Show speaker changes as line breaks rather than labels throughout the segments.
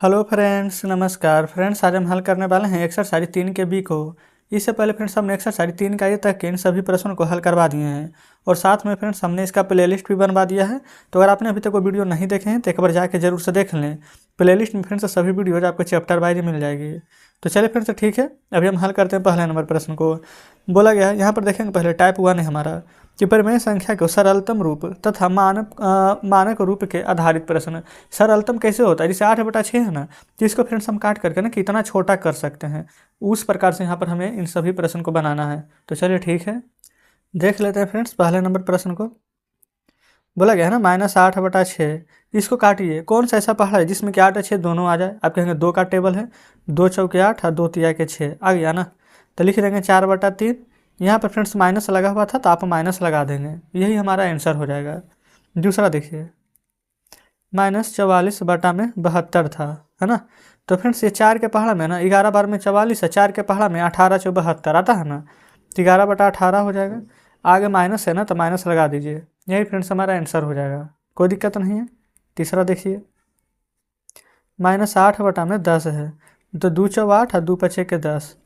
Hello friends, नमस्कार friends. आज हम हल करने वाले हैं एक्सरसाइज 3 के बी को। इससे पहले फ्रेंड्स हमने एक्सरसाइज 3 का ये तक के इन सभी प्रश्नों को हल करवा दिए हैं और साथ में फ्रेंड्स हमने इसका प्लेलिस्ट भी बनवा दिया है। तो अगर आपने अभी तक वो वीडियो नहीं देखे हैं तो एक बार जाके जरूर से देख लें। प्लेलिस्ट में फ्रेंड्स सभी वीडियोज आपको चैप्टर वाइज मिल जाएगी। तो चलिए फ्रेंड्स, ठीक है, अभी हम हल करते हैं पहले नंबर प्रश्न को। बोला गया है यहाँ पर देखेंगे, पहले टाइप 1 है हमारा कि परिमेय संख्या को सरलतम रूप तथा मानक रूप के आधारित प्रश्न। सरलतम कैसे होता है, जैसे 8/6 है ना, तो इसको फ्रेंड्स हम काट करके ना कितना छोटा कर सकते हैं, उस प्रकार से यहाँ पर हमें इन सभी प्रश्न को बनाना है। तो चलिए ठीक है, देख लेते हैं फ्रेंड्स पहले नंबर प्रश्न को। बोला गया है ना -8/6, इसको काटिए। कौन सा ऐसा पहाड़ है जिसमें कि 8 और 6 दोनों आ जाए। आप कहेंगे 2 का टेबल है, 2 चौके 8 और 2 तिया के 6 आ गया ना। तो लिख देंगे 4/3। यहाँ पर फ्रेंड्स माइनस लगा हुआ था तो आप माइनस लगा देंगे, यही हमारा आंसर हो जाएगा। दूसरा देखिए, -44/72 था, है ना। तो फ्रेंड्स ये 4 के पहाड़ा में ना 11 बार में 44 है, 4 के पहाड़ा में 18 चौ 72 आता है ना, तो 11/18 हो जाएगा। आगे माइनस है ना तो माइनस लगा दीजिए, यही फ्रेंड्स हमारा आंसर हो जाएगा, कोई दिक्कत नहीं है। तीसरा देखिए, -8/10 है, तो 2 चौ 8 और 2 पचे के 10,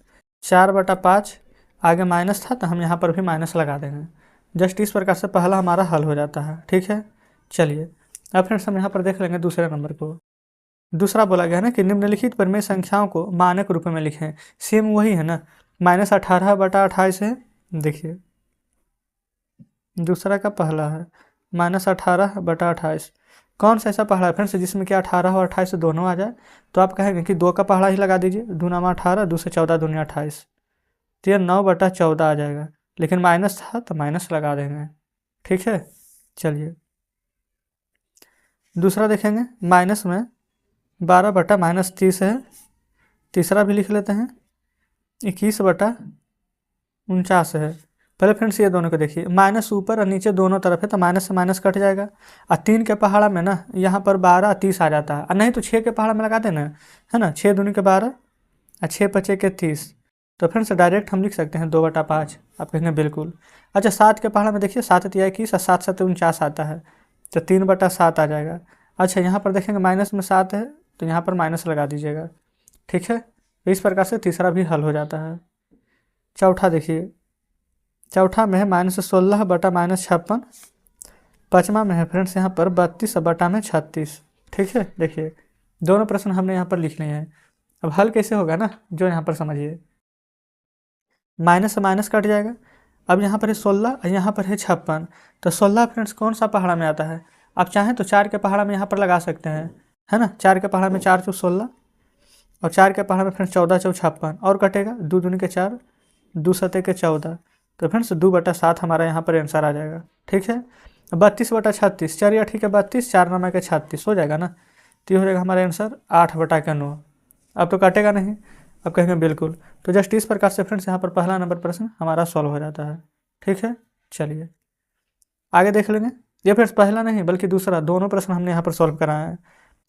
4/5 आगे माइनस था तो हम यहाँ पर भी माइनस लगा देंगे। जस्ट इस प्रकार से पहला हमारा हल हो जाता है, ठीक है। चलिए अब फ्रेंड्स हम यहाँ पर देख लेंगे दूसरे नंबर को। दूसरा बोला गया है ना कि निम्नलिखित परिमेय संख्याओं को मानक रूप में लिखें। सेम वही है ना, -18/28 है। देखिए दूसरा का पहला है -18/28। कौन सा ऐसा पहाड़ा है फ्रेंड्स जिसमें कि 18 और 28 दोनों आ जाए। तो आप कहेंगे कि 2 का पहाड़ा ही लगा दीजिए, 2 नामा 18, 2 से 14 दूनी 28, तो यह 9/14 आ जाएगा, लेकिन माइनस था तो माइनस लगा देंगे, ठीक है। चलिए दूसरा देखेंगे, माइनस में 12/-30 है। तीसरा भी लिख लेते हैं, 21/49 है। पहले फ्रेंड्स ये दोनों को देखिए, माइनस ऊपर और नीचे दोनों तरफ है तो माइनस से माइनस कट जाएगा। और 3 के पहाड़ा में ना यहाँ पर 12 30 आ जाता है, और नहीं तो 6 के पहाड़ा में लगा देना, है ना। 6 दूनी के 12 और 6 पचे के 30, तो फ्रेंड्स डायरेक्ट हम लिख सकते हैं 2/5। आप कहेंगे बिल्कुल। अच्छा 7 के पहाड़ा में देखिए, 7 तिया 21 और 7 7 49 आता है, तो 3/7 आ जाएगा। अच्छा यहाँ पर देखेंगे माइनस में 7 है तो यहाँ पर माइनस लगा दीजिएगा, ठीक है। इस प्रकार से तीसरा भी हल हो जाता है। चौथा देखिए, चौथा में है -16/-56। पाँचवा में है फ्रेंड्स यहाँ पर 32/36, ठीक है। देखिए दोनों प्रश्न हमने यहाँ पर लिख लिए हैं। अब हल कैसे होगा ना, जो यहाँ पर समझिए, माइनस से माइनस कट जाएगा। अब यहाँ पर है 16 और यहाँ पर है 56, तो 16 फ्रेंड्स कौन सा पहाड़ा में आता है। आप चाहें तो 4 के पहाड़ा में यहाँ पर लगा सकते हैं, है ना। 4 के पहाड़ा में 4 चौ 16 और 4 के पहाड़ा में फ्रेंड्स 14 चौ 56 और कटेगा 2 दूनी के 4, 2 सते के 14, तो फ्रेंड्स 2/7 हमारा यहाँ पर आंसर आ जाएगा, ठीक है। 32/36, चलिए ठीक है, 32 4 नमा के 36 हो जाएगा ना, तो ये हो जाएगा हमारा आंसर 8/9। अब तो काटेगा नहीं, अब कहेंगे बिल्कुल। तो जस्ट इस प्रकार से फ्रेंड्स यहाँ पर पहला नंबर प्रश्न हमारा सॉल्व हो जाता है, ठीक है। चलिए आगे देख लेंगे। ये फ्रेंड्स पहला नहीं बल्कि दूसरा, दोनों प्रश्न हमने यहाँ पर सॉल्व कराया है।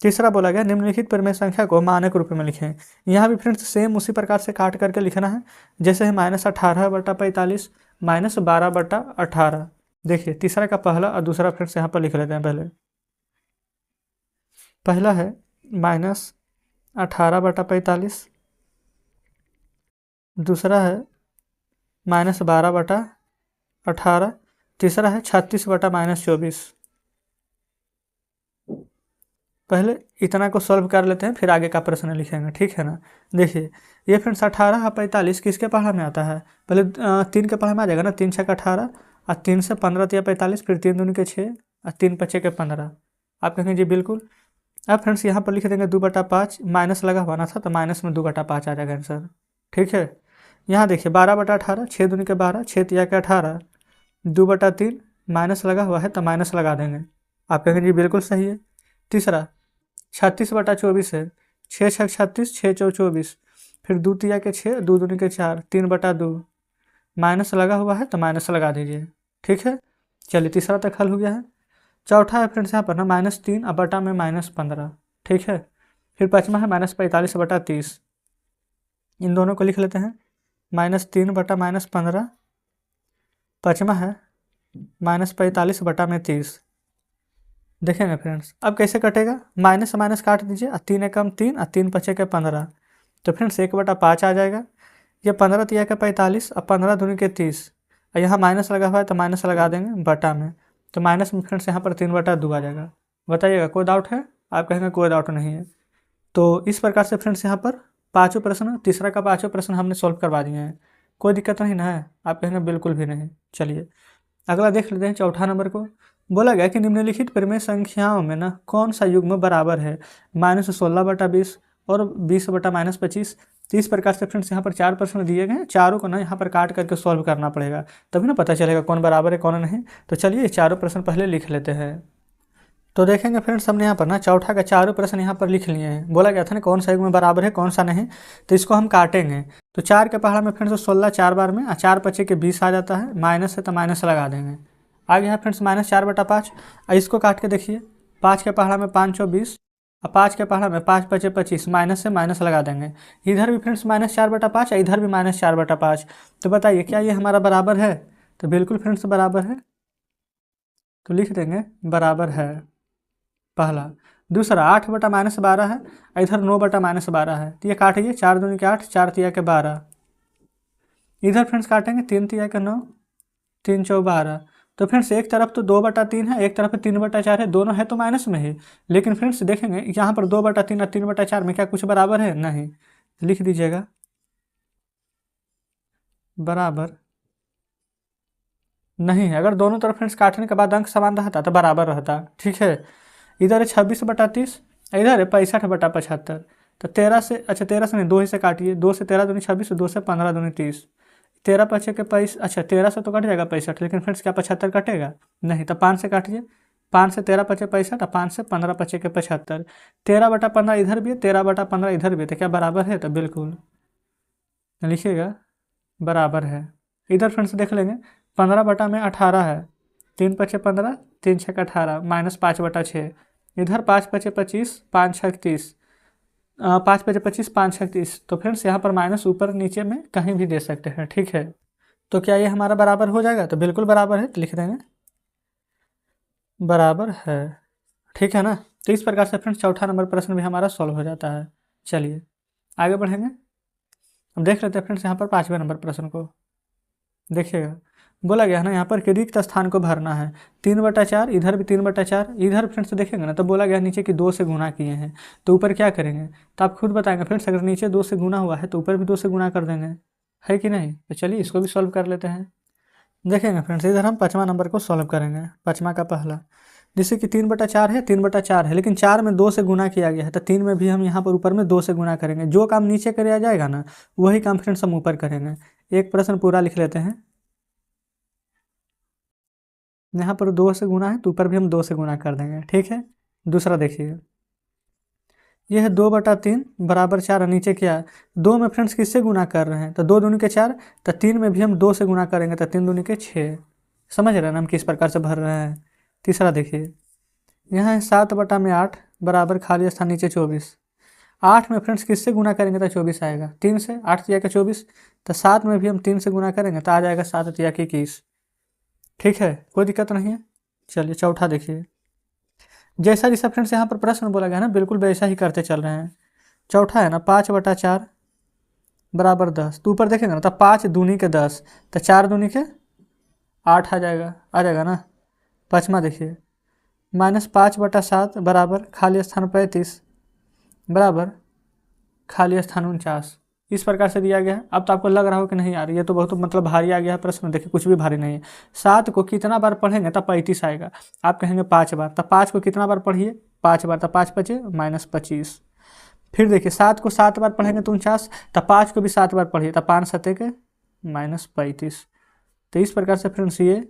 तीसरा बोला गया, निम्नलिखित परिमेय संख्या को मानक रूप में लिखें। यहाँ भी फ्रेंड्स सेम उसी प्रकार से काट करके लिखना है, जैसे है -18/45, -12/18। देखिए तीसरा का पहला और दूसरा फ्रेंड्स यहाँ पर लिख लेते हैं। पहला है -18/45, दूसरा है -12/18, तीसरा है 36/-24। पहले इतना को सॉल्व कर लेते हैं, फिर आगे का प्रश्न लिखेंगे, ठीक है ना। देखिए ये फ्रेंड्स 18 और 45 किसके पहाड़ा में आता है, पहले 3 के पहाड़ा में आ जाएगा ना, 3 छः 18 और 3 से 15 तिया 45, फिर 3 दूनी के 6 और 3 पचे के 15। आप कहेंगे जी बिल्कुल। अब फ्रेंड्स यहाँ पर लिख देंगे 2/5, माइनस लगा हुआ ना था तो माइनस में 2/5 आ जाएगा आंसर, ठीक है। यहाँ देखिए 12/18, 6 दूनी के 12, 6 तिया के 18, 2/3, माइनस लगा हुआ है तो माइनस लगा देंगे। आप कहेंगे जी बिल्कुल सही है। तीसरा 36/24 है, 6 छः 36, 6 चौ 24, फिर 2 तिया के 6, 2 दूनी के 4, 3/2, माइनस लगा हुआ है तो माइनस लगा दीजिए, ठीक है। चलिए तीसरा तक हल हो गया है। चौथा है फ्रेंड्स यहाँ पर ना -3 और बटा में -15, ठीक है। फिर पाँचवा है -45/30, इन दोनों को लिख लेते हैं, -3/-15। पाँचवा है -45/30, देखेंगे फ्रेंड्स अब कैसे कटेगा, माइनस से माइनस काट दीजिए, 3 एकम 3 और 3 पचे के 15, तो फ्रेंड्स 1/5 आ जाएगा। ये 15 तिया के 45 और 15 दूनी के 30, और यहाँ माइनस लगा हुआ है तो माइनस लगा देंगे बटा में, तो माइनस में फ्रेंड्स यहाँ पर 3/2 आ जाएगा। बताइएगा कोई डाउट है? आप कहेंगे कोई डाउट नहीं है। तो इस प्रकार से फ्रेंड्स यहाँ पर पाँचों प्रश्न, तीसरा का पाँचों प्रश्न हमने सॉल्व करवा दिए हैं। कोई दिक्कत नहीं ना है? आप कहेंगे बिल्कुल भी नहीं। चलिए अगला देख लेते हैं, चौथा नंबर को। बोला गया कि निम्नलिखित परिमेय संख्याओं में ना कौन सा युग्म बराबर है -16/20 और 20/-25। तो इस प्रकार से फ्रेंड्स यहाँ पर 4 प्रश्न दिए गए हैं, चारों को ना यहाँ पर काट करके सॉल्व करना पड़ेगा, तभी ना पता चलेगा कौन बराबर है कौन नहीं। तो चलिए चारों प्रश्न पहले लिख लेते हैं। तो देखेंगे फ्रेंड्स हमने यहाँ पर ना चौथा का चारों प्रश्न यहाँ पर लिख लिए हैं। बोला गया था ना कौन सा युग्म बराबर है कौन सा नहीं, तो इसको हम काटेंगे। तो 4 के पहाड़ा में फ्रेंड्स 16 4 बार में, 4 पचे के 20 आ जाता है, माइनस है तो माइनस लगा देंगे। आगे है फ्रेंड्स -4/5, इसको काट के देखिए, 5 के पहाड़ा में 5 और 20, और 5 के पहाड़ा में 5 पचे 25, माइनस से माइनस लगा देंगे। इधर भी फ्रेंड्स -4/5 और इधर भी -4/5। तो बताइए क्या ये हमारा बराबर है? तो बिल्कुल फ्रेंड्स बराबर है, तो लिख देंगे बराबर है पहला। दूसरा 8/-12 है, इधर 9/-12 है, तो ये काटिए, 4 दूनी के 8, 4 तिया के 12, इधर फ्रेंड्स काटेंगे 3 तिया के 9, 3 चौ 12। तो फ्रेंड्स एक तरफ तो 2/3 है, एक तरफ 3/4 है, दोनों है तो माइनस में ही, लेकिन फ्रेंड्स देखेंगे यहाँ पर 2/3 और 3/4 में क्या कुछ बराबर है? नहीं। लिख दीजिएगा बराबर नहीं है। अगर दोनों तरफ फ्रेंड्स काटने के बाद अंक समान रहता तो बराबर रहता। ठीक है, इधर है 26/30, इधर है 65/75। तो 13 से, अच्छा 13 से नहीं, 2 ही से काटिए, 2 से 13 दूनी 26, 2 से 15 दूनी 30, 13 पचे के 25, अच्छा 13 से तो कट जाएगा 65, लेकिन फ्रेंड्स क्या 75 कटेगा? नहीं। तो 5 से काटिए, 5 से 13 पचे 65 और 5 से 15 पचे के 75, 13/15 इधर भी है, 13/15 इधर भी है, तो क्या बराबर है? तो बिल्कुल लिखिएगा बराबर है। इधर फ्रेंड्स देख लेंगे, 15/18 है, 3 पचे 15, 3 छः 18, -5/6, इधर 5 पचे 25, 5 छः 30, 5 पचे 25, 5 छः 30। तो फ्रेंड्स यहाँ पर माइनस ऊपर नीचे में कहीं भी दे सकते हैं। ठीक है, तो क्या ये हमारा बराबर हो जाएगा? तो बिल्कुल बराबर है, तो लिख देंगे बराबर है। ठीक है ना? तो इस प्रकार से फ्रेंड्स चौथा नंबर प्रश्न भी हमारा सॉल्व हो जाता है। चलिए आगे बढ़ेंगे, अब देख लेते हैं फ्रेंड्स यहाँ पर 5वें नंबर प्रश्न को। देखिएगा बोला गया है ना यहाँ पर कि रिक्त स्थान को भरना है, 3/4, इधर भी 3/4, इधर फ्रेंड्स देखेंगे ना तो बोला गया नीचे कि 2 से गुना किए हैं, तो ऊपर क्या करेंगे? तो आप खुद बताएंगे फ्रेंड्स, अगर नीचे 2 से गुना हुआ है तो ऊपर भी 2 से गुना कर देंगे, है कि नहीं? तो चलिए इसको भी सॉल्व कर लेते हैं। देखेंगे फ्रेंड्स इधर हम 5वां नंबर को सॉल्व करेंगे, 5वां का पहला, जैसे कि 3/4 है, 3/4 है, लेकिन 4 में 2 से गुना किया गया है, तो 3 में भी हम यहाँ पर ऊपर में 2 से गुना करेंगे। जो काम नीचे किया जाएगा ना वही काम फ्रेंड्स हम ऊपर करेंगे। एक प्रश्न पूरा लिख लेते हैं, यहाँ पर 2 से गुना है तो ऊपर भी हम 2 से गुना कर देंगे। ठीक है, दूसरा देखिए, यह है 2/3 बराबर 4, और नीचे क्या है? 2 में फ्रेंड्स किससे गुना कर रहे हैं? तो 2 दूनी के 4, तो 3 में भी हम 2 से गुना करेंगे, तो 3 दूनी के 6। समझ रहे हैं ना हम किस प्रकार से भर रहे हैं? तीसरा देखिए, यहाँ है 7/8 बराबर खाली स्थान नीचे 24, 8 में फ्रेंड्स किससे गुना करेंगे तो 24 आएगा, 3 से, 8 तिया के 24, तो 7 में भी हम 3 से गुना करेंगे तो आ जाएगा 7 तिया के 21। ठीक है, कोई दिक्कत नहीं है। चलिए चौथा देखिए, जैसा जैसा फ्रेंड्स यहाँ पर प्रश्न बोला गया ना बिल्कुल वैसा ही करते चल रहे हैं। चौथा है ना 5/4 बराबर 10, तो ऊपर देखेंगे ना तो 5 दूनी के 10, तो 4 दूनी के 8 आ जाएगा ना। पाँचवा देखिए, -5/7 बराबर खाली स्थान 35 बराबर खाली स्थान 49। इस प्रकार से दिया गया है। अब तो आपको लग रहा हो कि नहीं यार ये तो बहुत मतलब भारी आ गया है प्रश्न। देखिए कुछ भी भारी नहीं है। 7 को कितना बार पढ़ेंगे तब 35 आएगा? आप कहेंगे 5 बार, तब 5 को कितना बार पढ़िए? 5 बार, तब 5 बचे -25। फिर देखिए 7 को 7 बार पढ़ेंगे तो 49, तब 5 को भी 7 बार पढ़िए, तब 5 7 के -35। तो इस प्रकार से फ्रेंड्स ये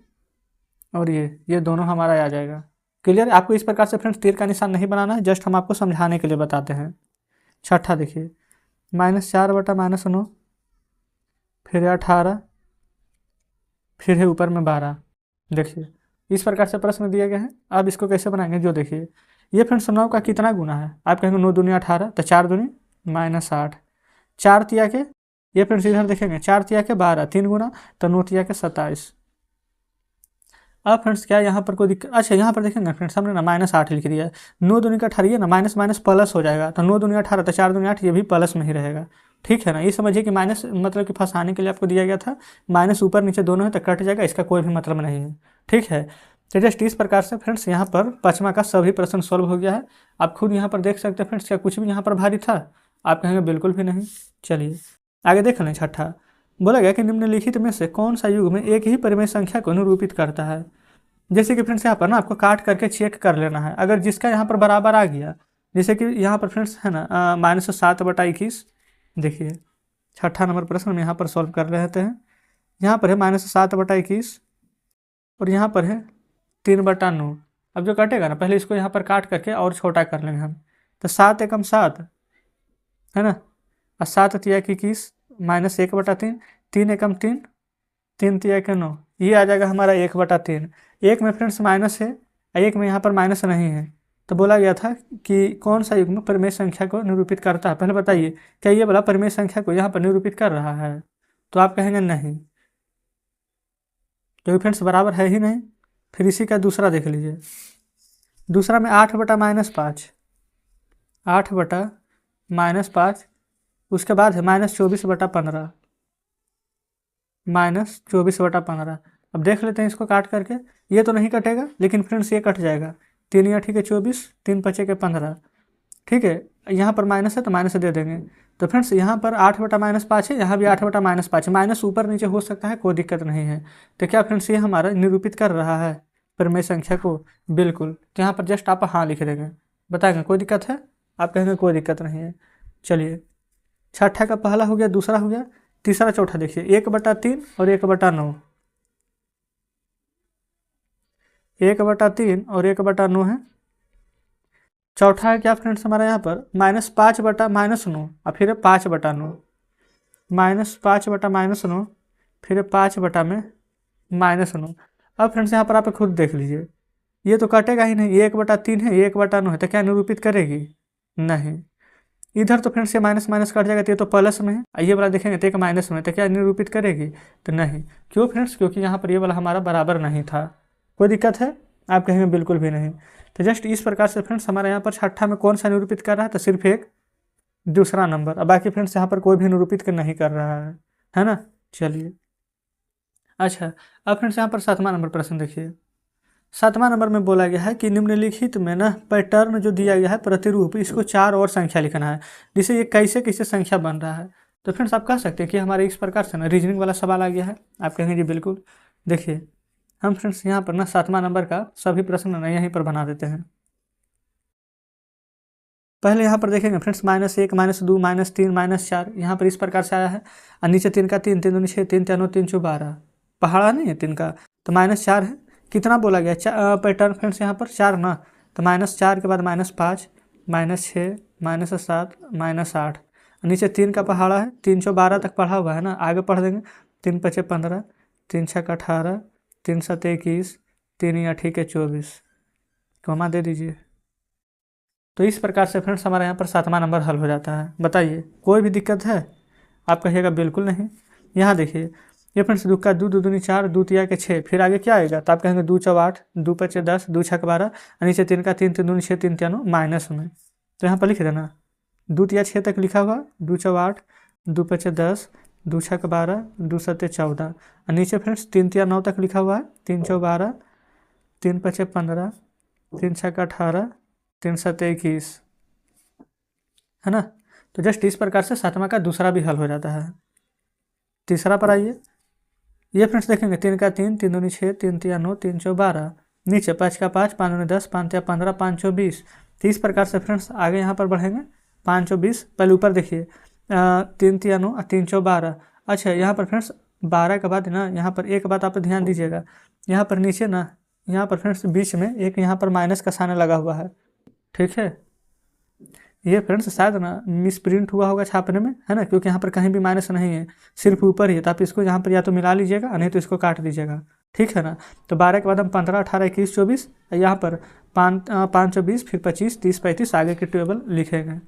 और ये दोनों हमारा आ जाएगा। क्लियर? आपको इस प्रकार से फ्रेंड्स तीर का निशान नहीं बनाना है, जस्ट हम आपको समझाने के लिए बताते हैं। छठा देखिए, -4/-9, फिर 18, फिर है ऊपर में 12। देखिए इस प्रकार से प्रश्न दिए गए हैं। अब इसको कैसे बनाएंगे जो देखिए, ये फ्रेंड्स 9 का कितना गुना है? आप कहेंगे 9 दूनी 18, तो 4 दूनी -8, 4 तिया के, ये फ्रेंड्स इधर देखेंगे 4 तिया के 12, 3 गुना तो 9 तिया के 27। अब फ्रेंड्स क्या यहाँ पर कोई दिक्कत, अच्छा यहाँ पर देखेंगे फ्रेंड्स हमने ना -8 लिख दिया है। 9 दूनी का 18 ना माइनस माइनस प्लस हो जाएगा, तो 9 दूनी 18 तो 4 दूनी 8 ये भी प्लस में ही रहेगा। ठीक है ना, ये समझिए कि माइनस मतलब कि फंसाने के लिए आपको दिया गया था, माइनस ऊपर नीचे दोनों है तो कट जाएगा, इसका कोई भी मतलब नहीं है। ठीक है, तो जस्ट इस प्रकार से फ्रेंड्स यहाँ पर 5वां का सभी प्रश्न सॉल्व हो गया है। आप खुद यहाँ पर देख सकते हैं फ्रेंड्स, क्या कुछ भी यहाँ पर भारी था? आप कहेंगे बिल्कुल भी नहीं। चलिए आगे देख लें। छठा बोला गया कि निम्नलिखित में से कौन सा युग में एक ही परिमेय संख्या को निरूपित करता है। जैसे कि फ्रेंड्स यहाँ पर ना आपको काट करके चेक कर लेना है, अगर जिसका यहाँ पर बराबर आ गया, जैसे कि यहाँ पर फ्रेंड्स है ना -7/21। देखिए 6ठा नंबर प्रश्न हम यहाँ पर सॉल्व कर रहे थे। यहाँ पर है -7/21 और यहाँ पर है 3/9। अब जो कटेगा ना, पहले इसको यहाँ पर काट करके और छोटा कर लेंगे हम, तो 7 एकम 7 है ना, और 7 तिया 21 -1/3, 3 एकम 3, 3 तिया के 9, ये आ जाएगा हमारा 1/3। एक में फ्रेंड्स माइनस है, एक में यहाँ पर माइनस नहीं है। तो बोला गया था कि कौन सा युग्म परिमेय संख्या को निरूपित करता है। पहले बताइए, क्या ये वाला परिमेय संख्या को यहाँ पर निरूपित कर रहा है? तो आप कहेंगे नहीं, क्योंकि फ्रेंड्स बराबर है ही नहीं। फिर इसी का दूसरा देख लीजिए। दूसरा में 8/-5, 8/-5, उसके बाद है -24/15, -24/15। अब देख लेते हैं इसको काट करके, ये तो नहीं कटेगा, लेकिन फ्रेंड्स ये कट जाएगा। 3 या ठीक है 24, 3 पचे के 15। ठीक है, यहाँ पर माइनस है तो माइनस दे देंगे। तो फ्रेंड्स यहाँ पर 8/-5 है, यहाँ भी 8/-5 है, माइनस ऊपर नीचे हो सकता है, कोई दिक्कत नहीं है। तो क्या फ्रेंड्स ये हमारा निरूपित कर रहा है परिमेय संख्या को? बिल्कुल। तो यहाँ पर जस्ट आप हाँ लिख देंगे, बताएंगे कोई दिक्कत है? आप कहेंगे कोई दिक्कत नहीं है। चलिए, छठा का पहला हो गया, दूसरा हो गया, तीसरा चौथा देखिए 1/3 और 1/9। 1/3 और 1/9 है। चौथा है क्या फ्रेंड्स हमारा यहाँ पर -5/-9 और फिर 5/9, -5/-9, फिर 5/-9। अब फ्रेंड्स यहाँ पर आप खुद देख लीजिए, ये तो कटेगा ही नहीं, ये 1/3 है, ये 1/9 है, तो क्या निरूपित करेगी? नहीं। इधर तो फ्रेंड्स ये माइनस माइनस कट जाएगा, तो ये तो प्लस में है, ये वाला देखेंगे तो एक माइनस में, तो क्या निरूपित करेगी? तो नहीं। क्यों फ्रेंड्स? क्योंकि यहाँ पर ये वाला हमारा बराबर नहीं था। कोई दिक्कत है? आप कहेंगे बिल्कुल भी नहीं। तो जस्ट इस प्रकार से फ्रेंड्स हमारे यहाँ पर छठा में कौन सा निरूपित कर रहा है? तो सिर्फ एक दूसरा नंबर, और बाकी फ्रेंड्स यहाँ पर कोई भी निरूपित नहीं कर रहा है ना। चलिए, अच्छा अब फ्रेंड्स यहाँ पर 7वां नंबर प्रश्न देखिए। 7वां नंबर में बोला गया है कि निम्नलिखित में ना पैटर्न जो दिया गया है प्रतिरूप, इसको 4 और संख्या लिखना है, जिससे ये कैसे कैसे संख्या बन रहा है। तो फ्रेंड्स आप कह सकते हैं कि हमारे इस प्रकार से ना रीजनिंग वाला सवाल आ गया है। आप कहेंगे जी बिल्कुल। देखिए हम फ्रेंड्स यहाँ पर ना 7वां नंबर का सभी प्रश्न ना यहीं पर बना देते हैं। पहले यहाँ पर देखेंगे फ्रेंड्स -1, -2, -3, -4, यहाँ पर इस प्रकार से आया है, और नीचे 3 का 3, 3 दूनी 6, 3 3 3 12, पहाड़ा नहीं है 3 का, तो -4 है। कितना बोला गया पैटर्न फ्रेंड्स यहाँ पर? 4 ना, तो -4 के बाद -5, -6, -7, -8, नीचे 3 का पहाड़ा है, 3 12 तक पढ़ा हुआ है ना, आगे पढ़ देंगे। 3 5 15, 3 6 18, 3 7 21, 3 या ठीक है 24, कॉमा दे दीजिए। तो इस प्रकार से फ्रेंड्स हमारे यहाँ पर 7वां नंबर हल हो जाता है। बताइए कोई भी दिक्कत है? आप कहिएगा बिल्कुल नहीं। यहाँ देखिए, ये फ्रेंड्स 2 का 2, 2 दूनी 4, 2 तिया के 6, फिर आगे क्या आएगा? तो आप कहेंगे 2 चौ 8, 2 पचे 10, 2 छक 12, नीचे 3 का 3, 3 दूनी 6, 3 9 माइनस में। तो यहाँ पर लिख देना 2 तिया 6 तक लिखा हुआ, 2 चौ 8, 2 पचे 10, 2 छक 12, 2 सत्ते 14, और नीचे फ्रेंड्स 3 तिया 9 तक लिखा हुआ है, 3 चौ 12, 3 पचे 15, 3 छक 18, 3 7 21, है ना। तो जस्ट इस प्रकार से 7वां का दूसरा भी हल हो जाता है। तीसरा पर आइए, ये फ्रेंड्स देखेंगे 3 का 3, 3 दूनी 6, 3 तिया 9, 3 चौ 12, नीचे 5 का 5, 5 दूनी 10, 5 तिया 15, 5 चौ 20। तो इस प्रकार से फ्रेंड्स आगे यहाँ पर बढ़ेंगे 5 चौ 20। पहले ऊपर देखिए 3 तिया 9 और 3 चौ 12। अच्छा यहाँ पर फ्रेंड्स 12 के बाद ना, यहाँ पर एक बात आप ध्यान दीजिएगा, यहाँ पर नीचे ना, यहाँ पर फ्रेंड्स बीच में एक यहाँ पर माइनस का साइन लगा हुआ है। ठीक है, ये फ्रेंड्स शायद ना मिस प्रिंट हुआ होगा छापने में, है ना, क्योंकि यहाँ पर कहीं भी माइनस नहीं है, सिर्फ ऊपर ही है। तो आप इसको यहाँ पर या तो मिला लीजिएगा, नहीं तो इसको काट दीजिएगा। ठीक है ना। तो 12 के बाद हम 15, 18, 21, 24, यहाँ पर 5 चौ 20, फिर 25, 30, 35 आगे के टेबल लिखेंगे।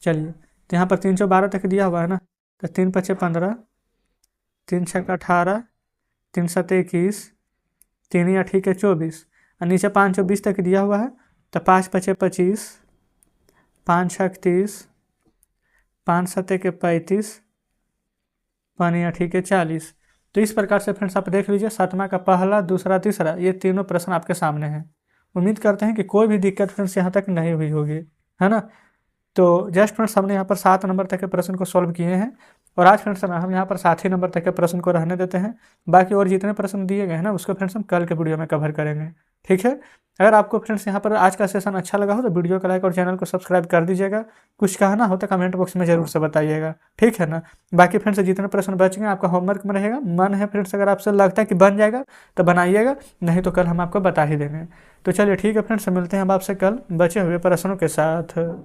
चलिए, तो यहाँ पर 3 चौ 12 तक दिया हुआ है ना, तो 3 पचे 15, 3 छक 18, 3 सत्ते 21, 3 या ठीक है 24 और नीचे 5 और 20 तक दिया हुआ है, तो 5 पचे 25, 5 छक 30, 5 सत्ते के 35, 5 या ठीक है 40। तो इस प्रकार से फ्रेंड्स आप देख लीजिए 7वां का पहला, दूसरा, तीसरा ये तीनों प्रश्न आपके सामने हैं। उम्मीद करते हैं कि कोई भी दिक्कत फ्रेंड्स यहाँ तक नहीं हुई होगी, है ना। तो जस्ट फ्रेंड्स हमने यहाँ पर 7 नंबर तक के प्रश्न को सॉल्व किए हैं और आज फ्रेंड्स हम यहाँ पर 7 ही नंबर तक के प्रश्न को रहने देते हैं। बाकी और जितने प्रश्न दिए गए हैं ना उसको फ्रेंड्स हम कल के वीडियो में कवर करेंगे, ठीक है। अगर आपको फ्रेंड्स यहाँ पर आज का सेशन अच्छा लगा हो तो वीडियो को लाइक और चैनल को सब्सक्राइब कर दीजिएगा। कुछ कहना हो तो कमेंट बॉक्स में जरूर से बताइएगा, ठीक है ना। बाकी फ्रेंड्स जितने प्रश्न बच गए आपका होमवर्क में रहेगा, मन है फ्रेंड्स अगर आपसे लगता है कि बन जाएगा तो बनाइएगा, नहीं तो कल हम आपको बता ही देंगे। तो चलिए ठीक है फ्रेंड्स, मिलते हैं हम आपसे कल बचे हुए प्रश्नों के साथ।